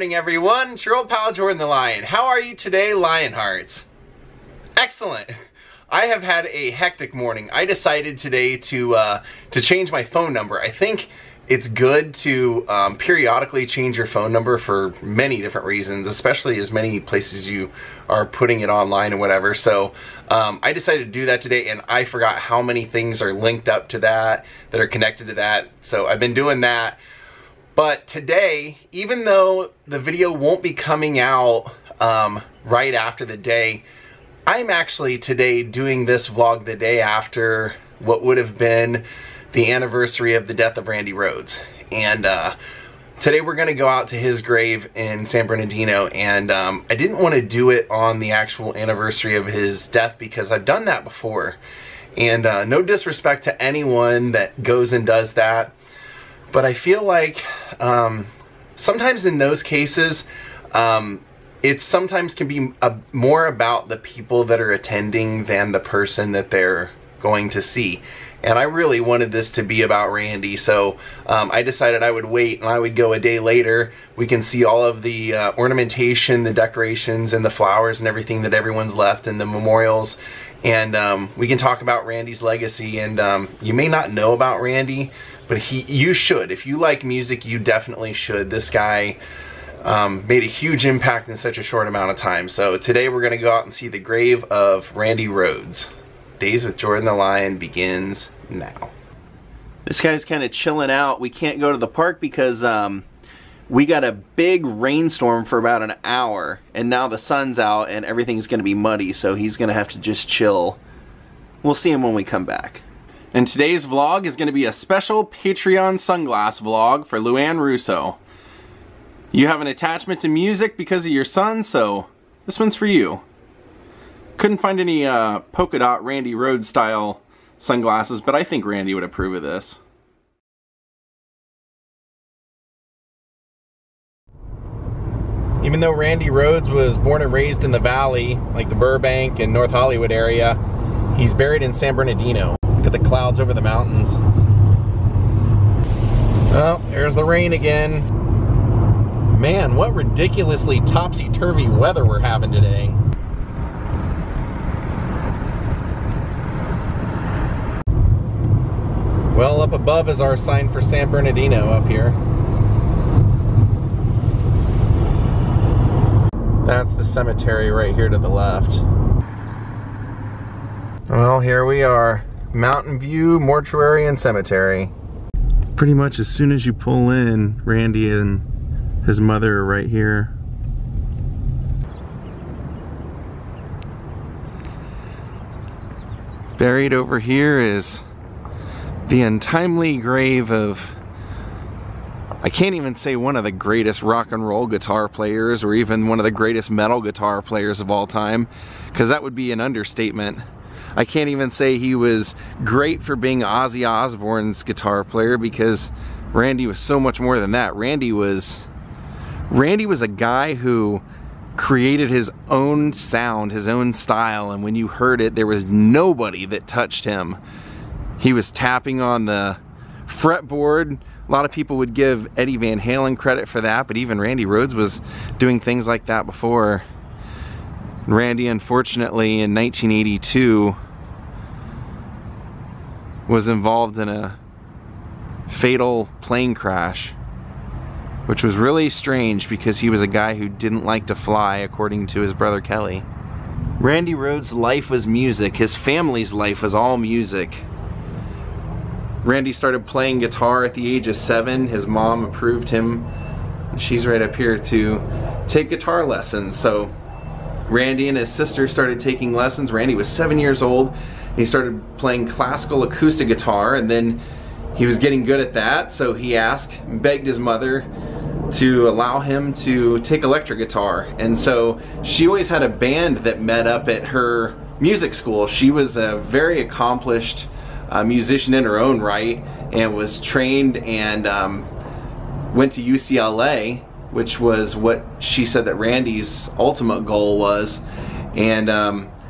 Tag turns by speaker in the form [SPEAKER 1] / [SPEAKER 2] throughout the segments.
[SPEAKER 1] morning, everyone. It's your old pal Jordan the Lion. How are you today, Lionhearts? Excellent. I have had a hectic morning. I decided today to change my phone number. I think it's good to periodically change your phone number for many different reasons, especially as many places you are putting it online and whatever. So I decided to do that today, and I forgot how many things are linked up to that are connected to that. So I've been doing that. But today, even though the video won't be coming out right after the day, I'm actually today doing this vlog the day after what would have been the anniversary of the death of Randy Rhoads. And today we're going to go out to his grave in San Bernardino, and I didn't want to do it on the actual anniversary of his death because I've done that before. And no disrespect to anyone that goes and does that, but I feel like sometimes in those cases, it sometimes can be more about the people that are attending than the person that they're going to see. And I really wanted this to be about Randy, so I decided I would wait and I would go a day later. We can see all of the ornamentation, the decorations, and the flowers and everything that everyone's left, and the memorials. And we can talk about Randy's legacy. And you may not know about Randy, but you should. If you like music, you definitely should. This guy made a huge impact in such a short amount of time. So today we're going to go out and see the grave of Randy Rhoads. Days with Jordan the Lion begins now. This guy's kind of chilling out. We can't go to the park because we got a big rainstorm for about an hour, and now the sun's out and everything's going to be muddy, so he's going to have to just chill. We'll see him when we come back. And today's vlog is going to be a special Patreon sunglass vlog for Luann Russo. You have an attachment to music because of your son, so this one's for you. Couldn't find any polka dot Randy Rhoads style sunglasses, but I think Randy would approve of this. Even though Randy Rhoads was born and raised in the Valley, like the Burbank and North Hollywood area, he's buried in San Bernardino. Look at the clouds over the mountains. Oh, there's the rain again. Man, what ridiculously topsy-turvy weather we're having today. Well, up above is our sign for San Bernardino up here. That's the cemetery right here to the left. Well, here we are. Mountain View Mortuary and Cemetery. Pretty much as soon as you pull in, Randy and his mother are right here. Buried over here is the untimely grave of, I can't even say one of the greatest rock and roll guitar players or even one of the greatest metal guitar players of all time, because that would be an understatement. I can't even say he was great for being Ozzy Osbourne's guitar player, because Randy was so much more than that. Randy was a guy who created his own sound, his own style, and when you heard it, there was nobody that touched him. He was tapping on the fretboard. A lot of people would give Eddie Van Halen credit for that, but even Randy Rhoads was doing things like that before. Randy, unfortunately, in 1982, was involved in a fatal plane crash, which was really strange because he was a guy who didn't like to fly, according to his brother Kelly. Randy Rhoads' life was music. His family's life was all music. Randy started playing guitar at the age of 7. His mom approved him, and she's right up here, to take guitar lessons. So Randy and his sister started taking lessons. Randy was 7 years old. He started playing classical acoustic guitar, and then he was getting good at that, so he begged his mother to allow him to take electric guitar. And so she always had a band that met up at her music school. She was a very accomplished musician in her own right, and was trained and went to UCLA, which was what she said that Randy's ultimate goal was. And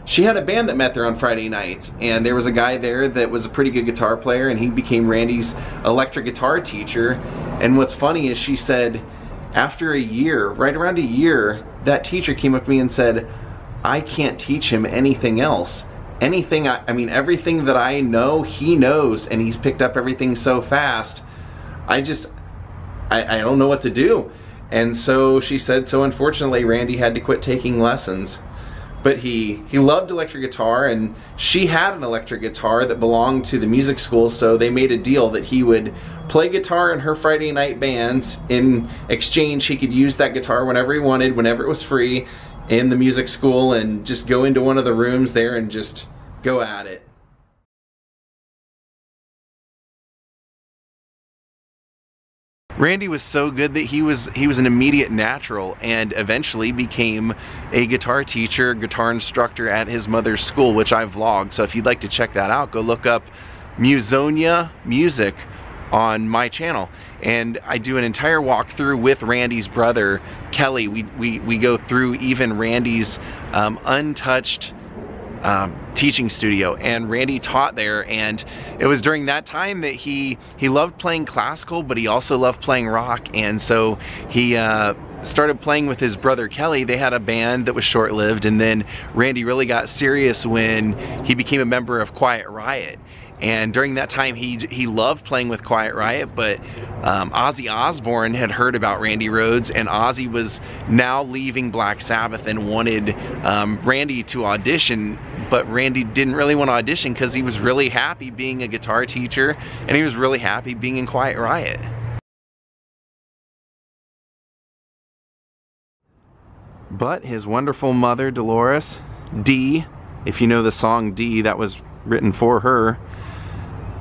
[SPEAKER 1] she had a band that met there on Friday nights, and there was a guy there that was a pretty good guitar player, and he became Randy's electric guitar teacher. And what's funny is she said after a year, right around a year, that teacher came up to me and said, I can't teach him anything else. Anything, I mean, everything that I know, he knows, and he's picked up everything so fast. I don't know what to do. And so she said, so unfortunately, Randy had to quit taking lessons. But he loved electric guitar, and she had an electric guitar that belonged to the music school, so they made a deal that he would play guitar in her Friday night bands. In exchange, he could use that guitar whenever he wanted, whenever it was free in the music school, and just go into one of the rooms there and just go at it. Randy was so good that he was an immediate natural, and eventually became a guitar teacher, guitar instructor at his mother's school, which I vlogged. So if you'd like to check that out, go look up Musonia Music on my channel, and I do an entire walkthrough with Randy's brother Kelly. We go through even Randy's untouched teaching studio, and Randy taught there, and it was during that time that he loved playing classical, but he also loved playing rock. And so he started playing with his brother Kelly. They had a band that was short-lived, and then Randy really got serious when he became a member of Quiet Riot. And during that time, he loved playing with Quiet Riot, but Ozzy Osbourne had heard about Randy Rhoads, and Ozzy was now leaving Black Sabbath and wanted Randy to audition, but Randy didn't really want to audition because he was really happy being a guitar teacher, and he was really happy being in Quiet Riot. But his wonderful mother, Dolores, Dee, if you know the song Dee, that was written for her,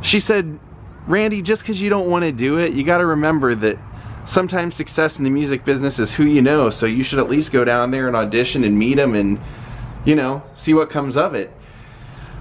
[SPEAKER 1] she said, Randy, just because you don't want to do it, you got to remember that sometimes success in the music business is who you know, so you should at least go down there and audition and meet him and, you know, see what comes of it.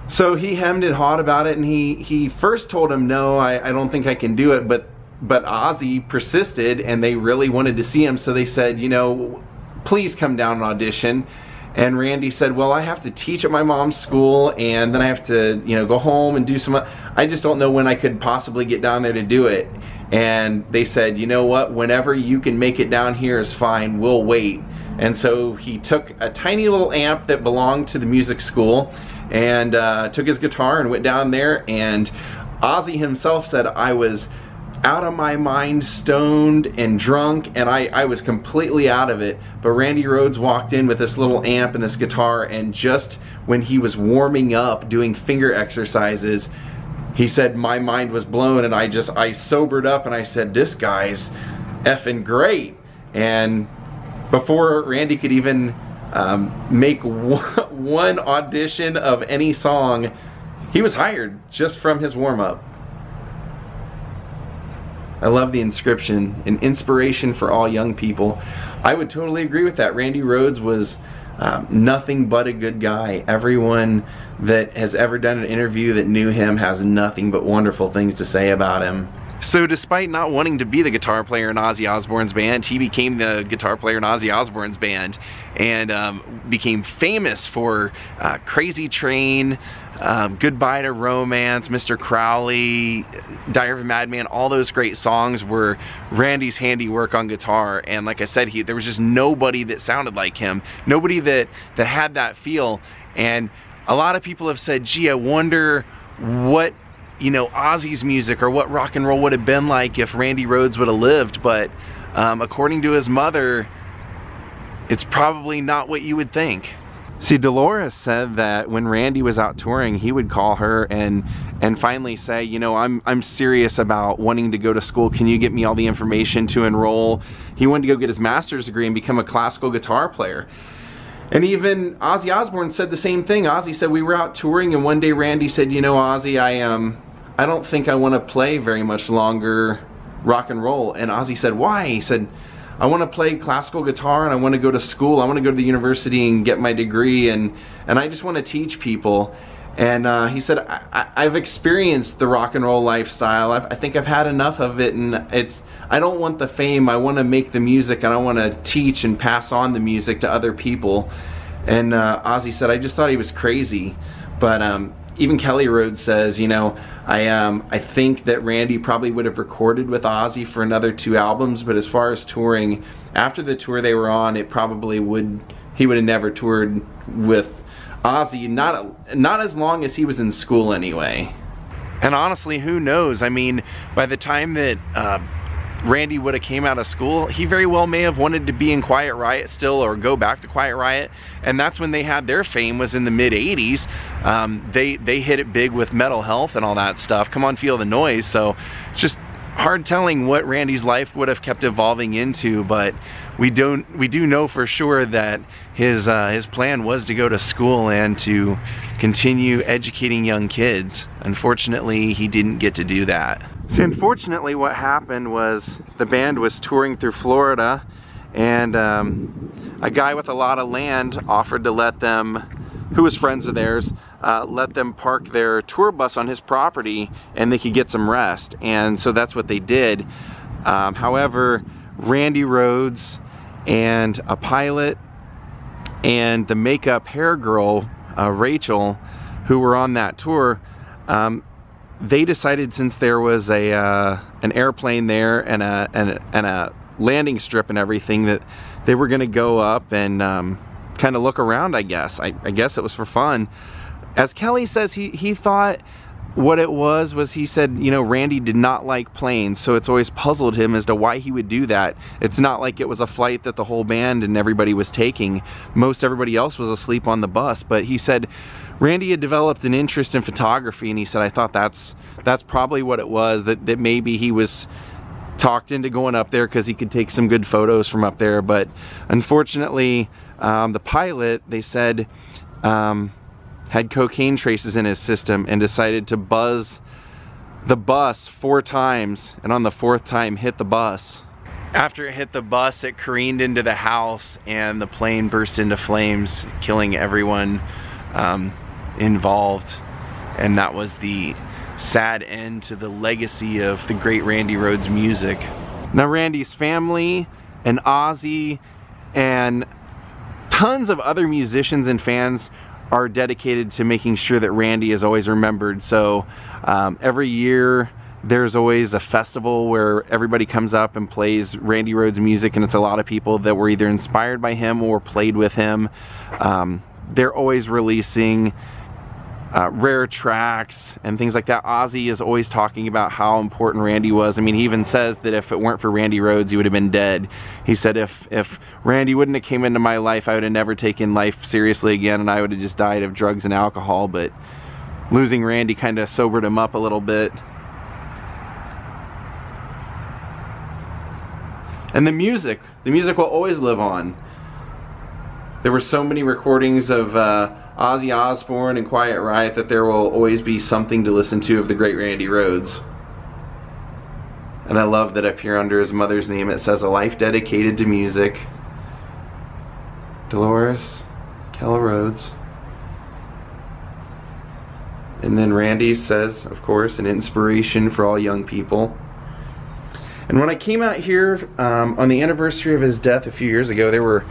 [SPEAKER 1] So he hemmed and hawed about it, and he first told him, no, I don't think I can do it, but Ozzy persisted, and they really wanted to see him, so they said, you know, please come down and audition. And Randy said, well, I have to teach at my mom's school, and then I have to, you know, go home and do some, I just don't know when I could possibly get down there to do it. And they said, you know what, whenever you can make it down here is fine, we'll wait. And so he took a tiny little amp that belonged to the music school, and took his guitar and went down there, and Ozzy himself said, I was out of my mind, stoned and drunk, and I was completely out of it. But Randy Rhoads walked in with this little amp and this guitar, and just when he was warming up doing finger exercises, he said my mind was blown, and I sobered up, and I said, this guy's effing great. And before Randy could even make one audition of any song, he was hired just from his warm-up. I love the inscription, an inspiration for all young people. I would totally agree with that. Randy Rhoads was nothing but a good guy. Everyone that has ever done an interview that knew him has nothing but wonderful things to say about him. So despite not wanting to be the guitar player in Ozzy Osbourne's band, he became the guitar player in Ozzy Osbourne's band, and became famous for Crazy Train, Goodbye to Romance, Mr. Crowley, Diary of a Madman. All those great songs were Randy's handiwork on guitar. And like I said, there was just nobody that sounded like him, nobody that had that feel. And a lot of people have said, gee, I wonder what, you know, Ozzy's music or what rock and roll would have been like if Randy Rhoads would have lived. But according to his mother, it's probably not what you would think. See, Dolores said that when Randy was out touring, he would call her and finally say, you know, I'm serious about wanting to go to school. Can you get me all the information to enroll? He wanted to go get his master's degree and become a classical guitar player. And even Ozzy Osbourne said the same thing. Ozzy said, we were out touring, and one day Randy said, you know, Ozzy, I don't think I want to play very much longer rock and roll. And Ozzy said, why? He said, I want to play classical guitar, and I want to go to school. I want to go to the university and get my degree, and I just want to teach people. And he said, I've experienced the rock and roll lifestyle. I think I've had enough of it, and I don't want the fame. I want to make the music, and I want to teach and pass on the music to other people. And Ozzy said, I just thought he was crazy. But even Kelly Rhoads says, you know, I think that Randy probably would have recorded with Ozzy for another 2 albums, but as far as touring, after the tour they were on, it probably he would have never toured with Ozzy, not as long as he was in school anyway. And honestly, who knows? I mean, by the time that Randy would have came out of school, he very well may have wanted to be in Quiet Riot still, or go back to Quiet Riot, and that's when they had their fame, was in the mid-80s. They hit it big with Metal Health and all that stuff. Come On Feel the Noise. So it's just hard telling what Randy's life would have kept evolving into, but we do know for sure that his plan was to go to school and to continue educating young kids. Unfortunately, he didn't get to do that. So unfortunately, what happened was the band was touring through Florida, and a guy with a lot of land offered to let them, who was friends of theirs, let them park their tour bus on his property and they could get some rest. And so that's what they did. However, Randy Rhoads and a pilot and the makeup hair girl, Rachel, who were on that tour, they decided, since there was an airplane there and a landing strip and everything, that they were going to go up and kind of look around, I guess. I guess it was for fun. As Kelly says, he thought what it was he said, you know, Randy did not like planes, so it's always puzzled him as to why he would do that. It's not like it was a flight that the whole band and everybody was taking. Most everybody else was asleep on the bus, but he said Randy had developed an interest in photography, and he said, I thought that's probably what it was, that maybe he was talked into going up there because he could take some good photos from up there. But unfortunately, the pilot, they said, had cocaine traces in his system and decided to buzz the bus 4 times, and on the 4th time hit the bus. After it hit the bus, it careened into the house and the plane burst into flames, killing everyone involved. And that was the sad end to the legacy of the great Randy Rhoads music. Now Randy's family and Ozzy and tons of other musicians and fans are dedicated to making sure that Randy is always remembered. So every year there's always a festival where everybody comes up and plays Randy Rhoads music, and it's a lot of people that were either inspired by him or played with him. They're always releasing rare tracks and things like that. Ozzy is always talking about how important Randy was. I mean, he even says that if it weren't for Randy Rhoads, he would have been dead. He said, if Randy wouldn't have came into my life, I would have never taken life seriously again, and I would have just died of drugs and alcohol. But losing Randy kind of sobered him up a little bit. And the music will always live on. There were so many recordings of Ozzy Osbourne and Quiet Riot that there will always be something to listen to of the great Randy Rhoads. And I love that up here under his mother's name it says, a life dedicated to music. Dolores Kella Rhoads. And then Randy says, of course, an inspiration for all young people. And when I came out here on the anniversary of his death a few years ago, there were,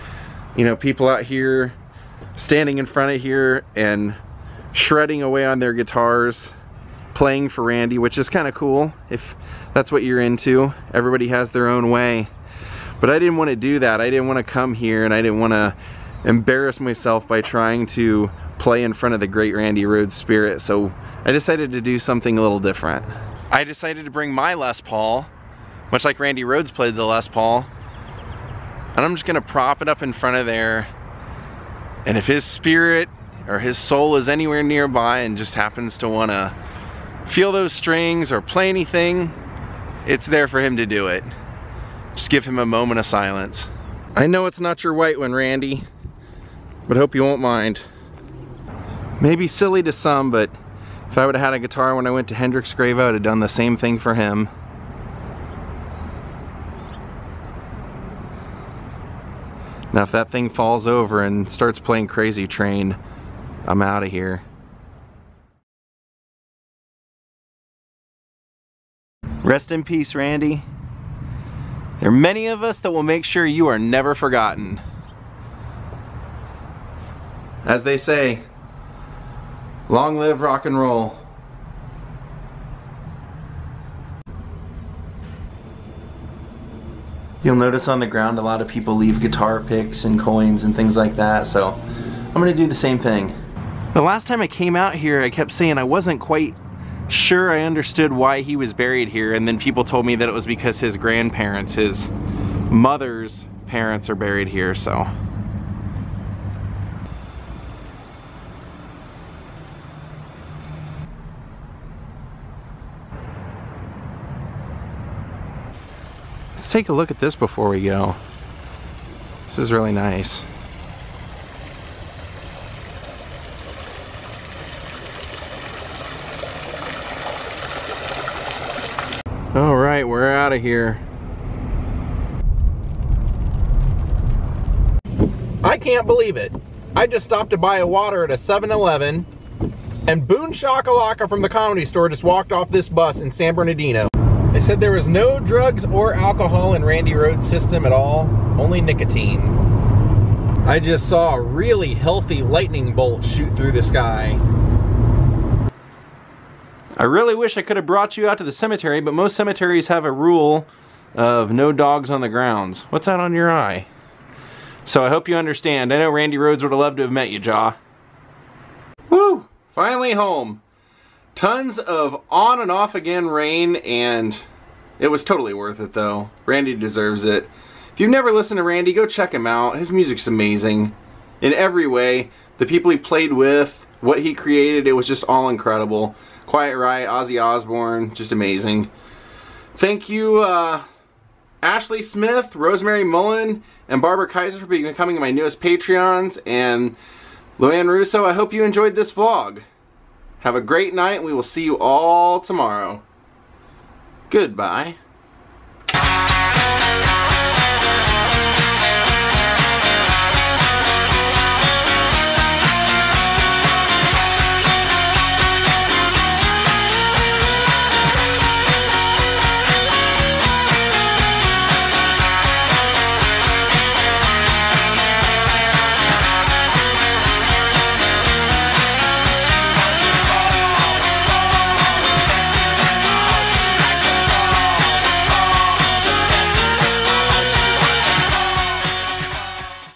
[SPEAKER 1] you know, people out here standing in front of here and shredding away on their guitars, playing for Randy, which is kind of cool if that's what you're into. Everybody has their own way. But I didn't want to do that. I didn't want to come here, and I didn't want to embarrass myself by trying to play in front of the great Randy Rhoads spirit. So I decided to do something a little different. I decided to bring my Les Paul, much like Randy Rhoads played the Les Paul, and I'm just gonna prop it up in front of there, and if his spirit or his soul is anywhere nearby and just happens to wanna feel those strings or play anything, it's there for him to do it. Just give him a moment of silence. I know it's not your white one, Randy, but hope you won't mind. Maybe silly to some, but if I would have had a guitar when I went to Hendrix grave, I would have done the same thing for him. Now if that thing falls over and starts playing Crazy Train, I'm out of here. Rest in peace, Randy. There are many of us that will make sure you are never forgotten. As they say, long live rock and roll. You'll notice on the ground a lot of people leave guitar picks and coins and things like that, so I'm gonna do the same thing. The last time I came out here, I kept saying I wasn't quite sure I understood why he was buried here, and then people told me that it was because his grandparents, his mother's parents, are buried here, so. Let's take a look at this before we go. This is really nice. All right, we're out of here. I can't believe it. I just stopped to buy a water at a 7-Eleven, and Boone Shakalaka from the Comedy Store just walked off this bus in San Bernardino. They said there was no drugs or alcohol in Randy Rhoads' system at all, only nicotine. I just saw a really healthy lightning bolt shoot through the sky. I really wish I could have brought you out to the cemetery, but most cemeteries have a rule of no dogs on the grounds. What's that on your eye? So I hope you understand. I know Randy Rhoads would have loved to have met you, Jaw. Woo! Finally home. Tons of on and off again rain, and it was totally worth it though. Randy deserves it. If you've never listened to Randy, go check him out. His music's amazing. In every way. The people he played with, what he created, it was just all incredible. Quiet Riot, Ozzy Osbourne, just amazing. Thank you, Ashley Smith, Rosemary Mullen, and Barbara Kaiser for becoming my newest Patreons, and Luann Russo. I hope you enjoyed this vlog. Have a great night, and we will see you all tomorrow. Goodbye.